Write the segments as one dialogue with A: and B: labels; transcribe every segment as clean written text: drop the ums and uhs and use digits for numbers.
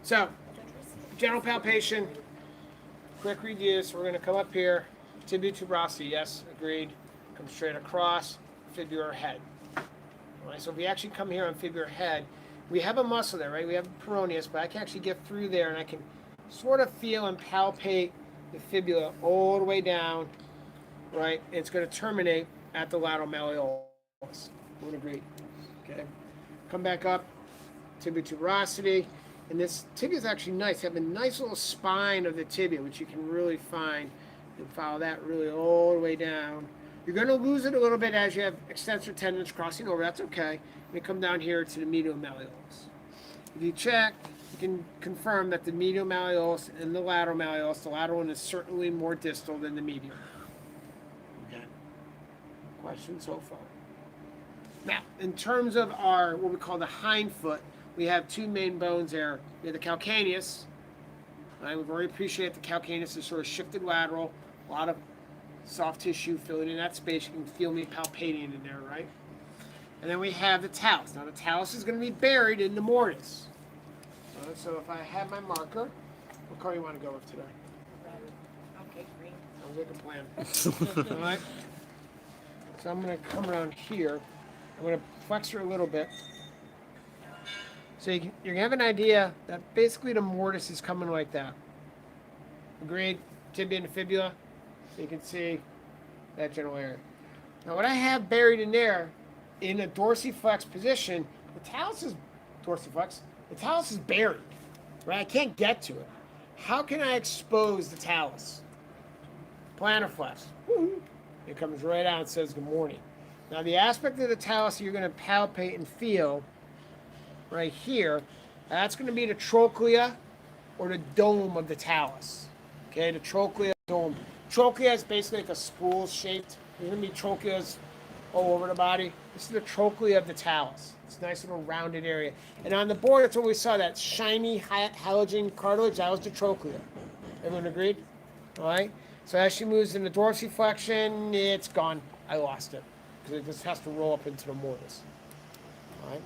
A: So, general palpation, quick review. So we're going to come up here, tibia tuberosity, yes, agreed. Come straight across, fibular head. All right, so if we actually come here on fibular head, we have a muscle there, right? We have peroneus, but I can actually get through there and I can sort of feel and palpate the fibula all the way down, right? It's going to terminate at the lateral malleolus. Would agree. Okay. Come back up, tibia tuberosity. And this tibia is actually nice. You have a nice little spine of the tibia, which you can really find and follow that really all the way down. You're going to lose it a little bit as you have extensor tendons crossing over. That's okay. You come down here to the medial malleolus. If you check, you can confirm that the medial malleolus and the lateral one is certainly more distal than the medial. Okay. Question so far. Now, in terms of our, what we call the hind foot, we have two main bones there. We have the calcaneus. Right? We've already appreciated the calcaneus is sort of shifted lateral, a lot of soft tissue filling in that space. You can feel me palpating in there, right? And then we have the talus. Now, the talus is going to be buried in the mortise. So if I have my marker, what color you want to go with today?
B: Okay, green.
A: Sounds like a plan. All right. So I'm going to come around here. I'm going to flex her a little bit. So you're going to have an idea that basically the mortise is coming like that. Agreed? Tibia and fibula. So you can see that general area. Now what I have buried in there, in a dorsiflex position, the talus is dorsiflex. The talus is buried, right? I can't get to it. How can I expose the talus? Plantarflex. Woo-hoo. It comes right out and says good morning. Now the aspect of the talus you're going to palpate and feel right here, that's going to be the trochlea or the dome of the talus. Okay, the trochlea dome. Trochlea is basically like a spool shaped. There's going to be trochleas all over the body. This is the trochlea of the talus. It's a nice little rounded area. And on the board, that's what we saw, that shiny halogen cartilage. That was the trochlea. Everyone agreed? All right. So as she moves into dorsiflexion, it's gone. I lost it because it just has to roll up into the mortise. All right.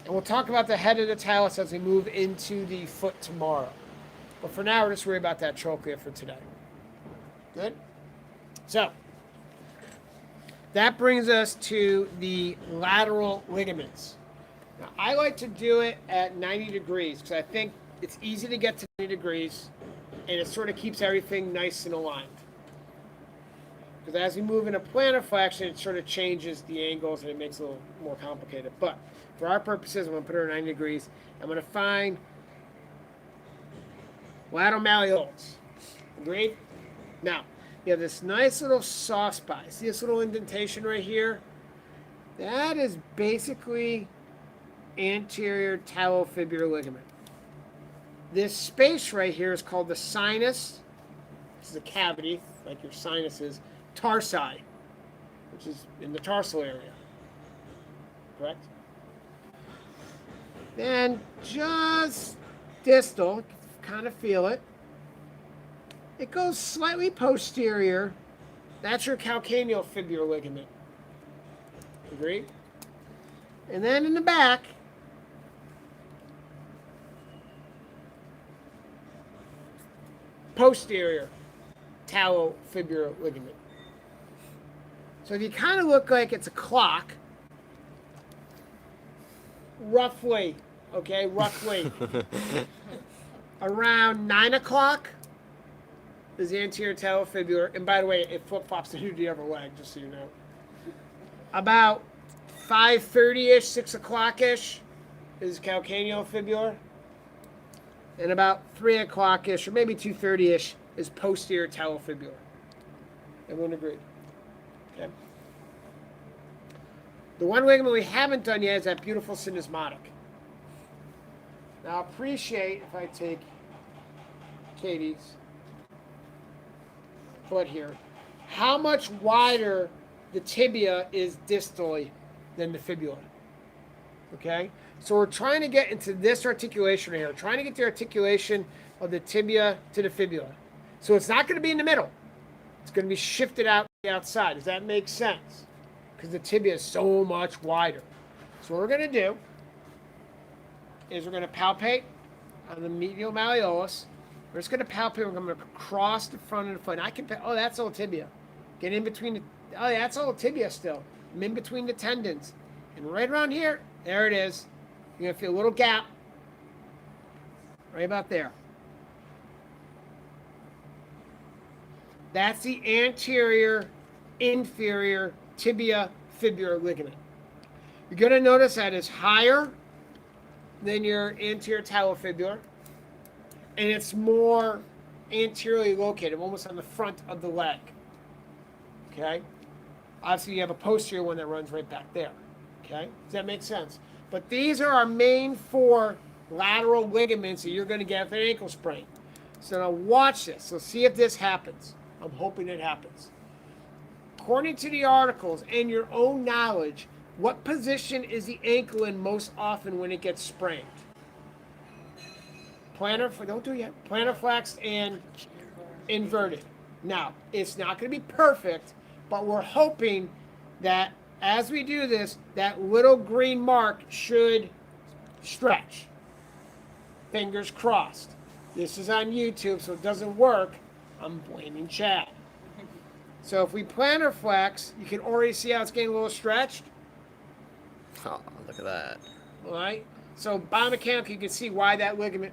A: And we'll talk about the head of the talus as we move into the foot tomorrow. But for now, we're just worried about that trochlea for today. Good? So, that brings us to the lateral ligaments. Now, I like to do it at 90 degrees because I think it's easy to get to 90 degrees and it sort of keeps everything nice and aligned. Because as we move into plantar flexion, it sort of changes the angles and it makes it a little more complicated. But for our purposes, I'm going to put her at 90 degrees. I'm going to find lateral malleolus. Agreed? Now, you have this nice little soft spot. See this little indentation right here? That is basically anterior talofibular ligament. This space right here is called the sinus. This is a cavity, like your sinuses. Tarsi, which is in the tarsal area. Correct? Then just distal, kind of feel it. It goes slightly posterior. That's your calcaneal fibular ligament. Agreed? And then in the back, posterior talofibular ligament. So if you kind of look like it's a clock, roughly, around 9 o'clock is the anterior talofibular. And by the way, it flip-flops to the other leg, just so you know. About 5:30-ish, 6 o'clock-ish is calcaneal fibular. And about 3 o'clock-ish, or maybe 2:30-ish, is posterior talofibular. Everyone agreed? Okay. The one ligament we haven't done yet is that beautiful syndesmotic. Now appreciate if I take Katie's foot here, how much wider the tibia is distally than the fibula. Okay? So we're trying to get into this articulation right here. We're trying to get the articulation of the tibia to the fibula. So it's not going to be in the middle. It's going to be shifted out to the outside. Does that make sense? Because the tibia is so much wider. So what we're going to do is we're going to palpate on the medial malleolus. We're just going to palpate. I'm going to cross the front of the foot. And I can. Oh, that's all tibia. Get in between the. Oh, yeah, that's all tibia still. I'm in between the tendons, and right around here, there it is. You're going to feel a little gap. Right about there. That's the anterior, inferior tibia fibular ligament. You're going to notice that it's higher than your anterior talofibular, and it's more anteriorly located, almost on the front of the leg. Okay? Obviously, you have a posterior one that runs right back there. Okay? Does that make sense? But these are our main 4 lateral ligaments that you're going to get with an ankle sprain. So now watch this. So see if this happens. I'm hoping it happens. According to the articles and your own knowledge, what position is the ankle in most often when it gets sprained? Don't do it yet. Plantar flexed and inverted. Now, it's not going to be perfect, but we're hoping that as we do this, that little green mark should stretch. Fingers crossed. This is on YouTube, so it doesn't work. I'm blaming Chad. So if we plantar flex, you can already see how it's getting a little stretched.
C: Oh, look at that.
A: All right. So biomechanical, you can see why that ligament.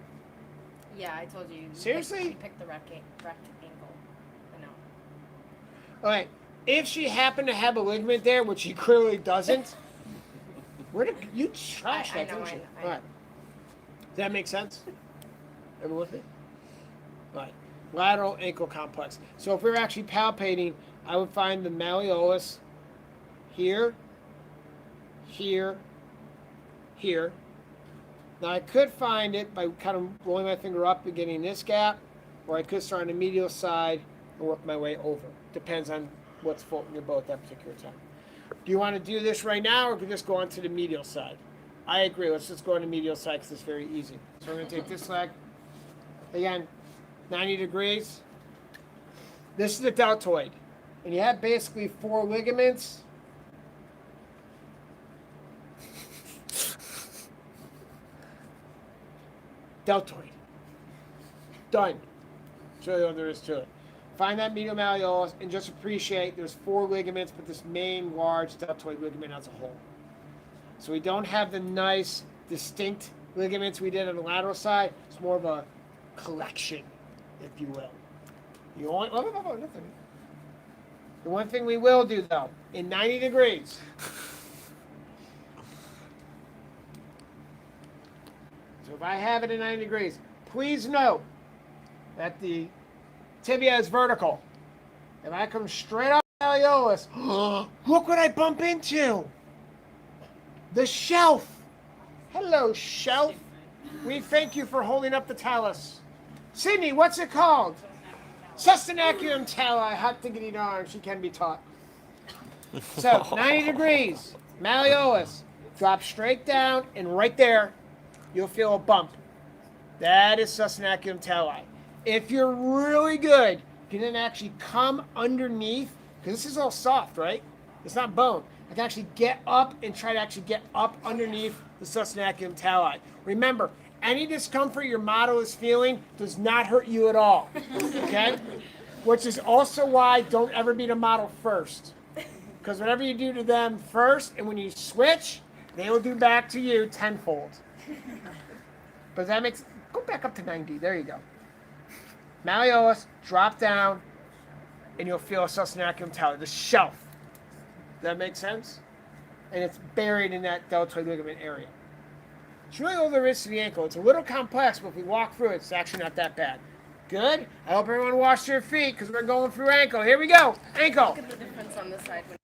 B: Yeah, I told you.
A: Seriously?
B: You picked the rect angle. I know.
A: All right. If she happened to have a ligament there, which she clearly doesn't, where did you trash
B: I
A: that,
B: know,
A: didn't you?
B: I
A: All right. Does that make sense? Everyone with me? All right. Lateral ankle complex. So if we were actually palpating, I would find the malleolus here, here, here. Now I could find it by kind of rolling my finger up and getting this gap, or I could start on the medial side and work my way over. Depends on what's faulting your bow at that particular time. Do you want to do this right now, or could just go on to the medial side? I agree. Let's just go on the medial side because it's very easy. So we're going to take this leg. Again, 90 degrees. This is the deltoid. And you have basically 4 ligaments. Deltoid. Done. Show you what there is to it. Find that medial malleolus and just appreciate there's 4 ligaments, but this main large deltoid ligament as a whole. So we don't have the nice, distinct ligaments we did on the lateral side. It's more of a collection, if you will. Nothing. The one thing we will do, though, in 90 degrees, so if I have it in 90 degrees, please note that the tibia is vertical. If I come straight up the malleolus, look what I bump into. The shelf. Hello, shelf. We thank you for holding up the talus. Sydney, what's it called? Sustanaculum tali. Hot diggity darn, she can be taught. So, 90 degrees, malleolus. Drop straight down, and right there, you'll feel a bump. That is Sustanaculum tali. If you're really good, you can then actually come underneath, because this is all soft, right? It's not bone. I can actually get up and try to actually get up underneath the Sustanaculum tali. Remember, any discomfort your model is feeling does not hurt you at all, okay? Which is also why don't ever beat a model first. Because whatever you do to them first, and when you switch, they will do back to you tenfold. But that makes, go back up to 90, there you go. Malleolus, drop down, and you'll feel a Sustanaculum tali, the shelf. Does that make sense? And it's buried in that deltoid ligament area. It's really all there is to the ankle. It's a little complex, but if we walk through it, it's actually not that bad. Good? I hope everyone washed their feet because we're going through ankle. Here we go. Ankle.
B: Look at the difference on this side when